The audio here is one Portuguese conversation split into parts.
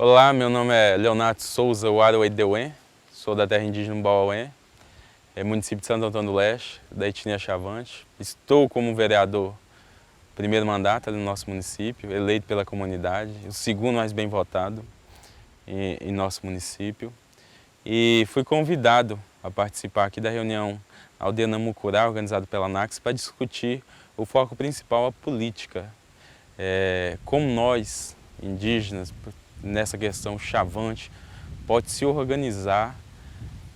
Olá, meu nome é Leonardo Souza Waruedeuê, sou da terra indígena Mbauauê, município de Santo Antônio do Leste, da etnia Chavante. Estou como vereador, primeiro mandato ali no nosso município, eleito pela comunidade, o segundo mais bem votado em nosso município. E fui convidado a participar aqui da reunião Aldeia Namucurá, organizada pela ANACS, para discutir o foco principal, a política. Como nós, indígenas, nessa questão chavante, pode se organizar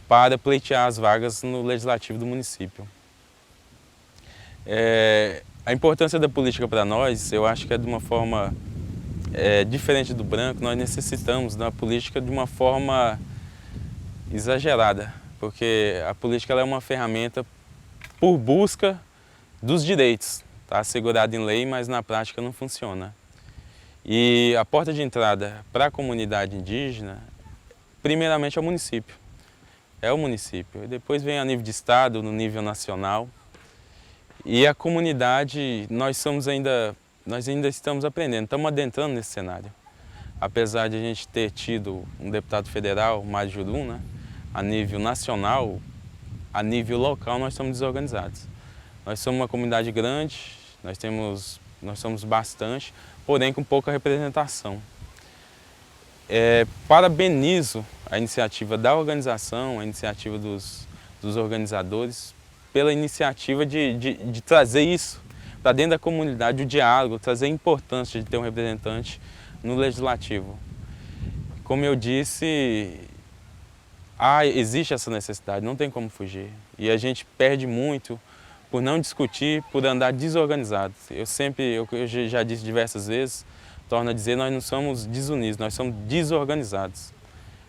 para pleitear as vagas no legislativo do município. A importância da política para nós, eu acho que é de uma forma diferente do branco. Nós necessitamos da política de uma forma exagerada, porque a política ela é uma ferramenta por busca dos direitos. Está assegurado em lei, mas na prática não funciona. E a porta de entrada para a comunidade indígena, primeiramente é o município. É o município. E depois vem a nível de estado, no nível nacional. E a comunidade, nós ainda estamos aprendendo, estamos adentrando nesse cenário. Apesar de a gente ter tido um deputado federal, Mário Jurum, né? A nível nacional, a nível local nós estamos desorganizados. Nós somos uma comunidade grande, nós somos bastante, porém com pouca representação. Parabenizo a iniciativa da organização, a iniciativa dos organizadores, pela iniciativa de trazer isso para dentro da comunidade, o diálogo, trazer a importância de ter um representante no legislativo. Como eu disse, existe essa necessidade, não tem como fugir. E a gente perde muito por não discutir, por andar desorganizado. Eu já disse diversas vezes, torno a dizer, nós não somos desunidos, nós somos desorganizados.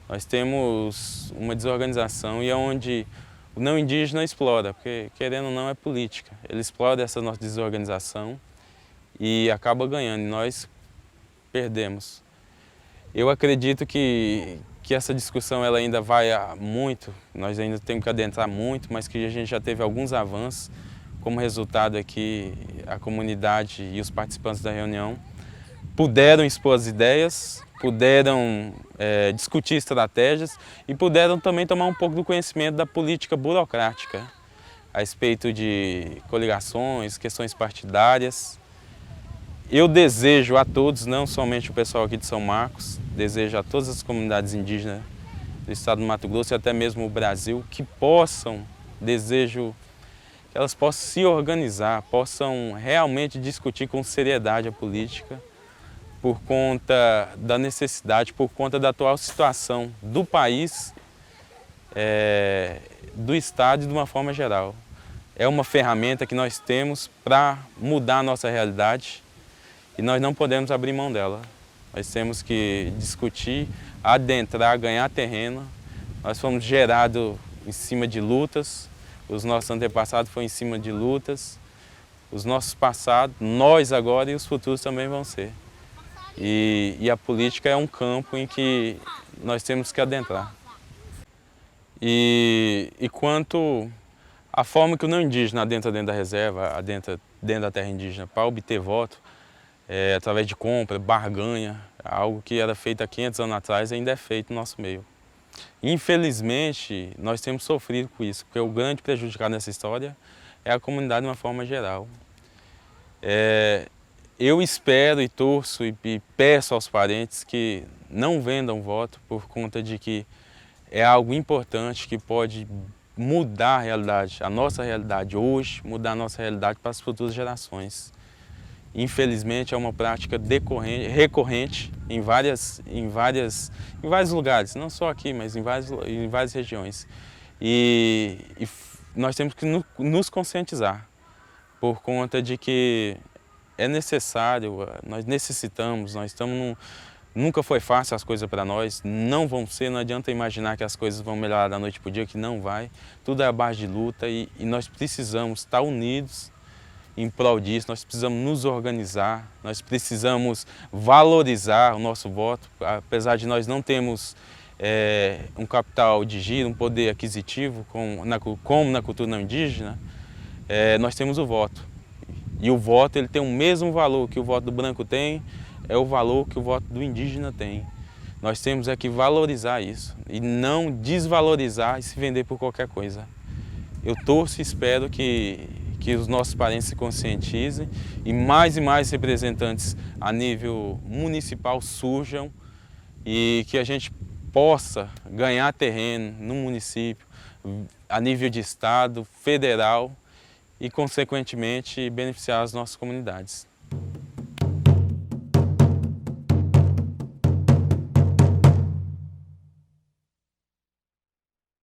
Nós temos uma desorganização e é onde o não indígena explora, porque querendo ou não é política. Ele explora essa nossa desorganização e acaba ganhando, e nós perdemos. Eu acredito que essa discussão ela ainda vai muito, nós ainda temos que adentrar muito, mas que a gente já teve alguns avanços. Como resultado aqui, a comunidade e os participantes da reunião puderam expor as ideias, puderam discutir estratégias e puderam também tomar um pouco do conhecimento da política burocrática a respeito de coligações, questões partidárias. Eu desejo a todos, não somente o pessoal aqui de São Marcos, desejo a todas as comunidades indígenas do estado do Mato Grosso e até mesmo o Brasil, que elas possam se organizar, possam realmente discutir com seriedade a política por conta da necessidade, por conta da atual situação do país, do estado e de uma forma geral. É uma ferramenta que nós temos para mudar a nossa realidade e nós não podemos abrir mão dela. Nós temos que discutir, adentrar, ganhar terreno. Nós fomos gerados em cima de lutas. Os nossos antepassados foram em cima de lutas, os nossos passados, nós agora e os futuros também vão ser. E a política é um campo em que nós temos que adentrar. E quanto à forma que o não indígena adentra dentro da reserva, adentra dentro da terra indígena para obter voto, através de compra, barganha, algo que era feito há 500 anos atrás ainda é feito no nosso meio. Infelizmente, nós temos sofrido com isso, porque o grande prejudicado nessa história é a comunidade de uma forma geral. Eu espero e torço e peço aos parentes que não vendam voto por conta de que é algo importante que pode mudar a realidade, a nossa realidade hoje, mudar a nossa realidade para as futuras gerações. Infelizmente é uma prática recorrente em vários lugares, não só aqui, mas em várias regiões. E nós temos que nos conscientizar, por conta de que é necessário, nós necessitamos, nunca foi fácil as coisas para nós, não vão ser, não adianta imaginar que as coisas vão melhorar da noite para o dia, que não vai. Tudo é a base de luta e nós precisamos estar unidos em prol disso, nós precisamos nos organizar, nós precisamos valorizar o nosso voto, apesar de nós não termos um capital de giro, um poder aquisitivo, como na cultura não indígena, nós temos o voto. E o voto ele tem o mesmo valor que o voto do branco tem, é o valor que o voto do indígena tem. Nós temos é que valorizar isso e não desvalorizar e se vender por qualquer coisa. Eu torço e espero que os nossos parentes se conscientizem e mais representantes a nível municipal surjam e que a gente possa ganhar terreno no município, a nível de estado, federal e, consequentemente, beneficiar as nossas comunidades.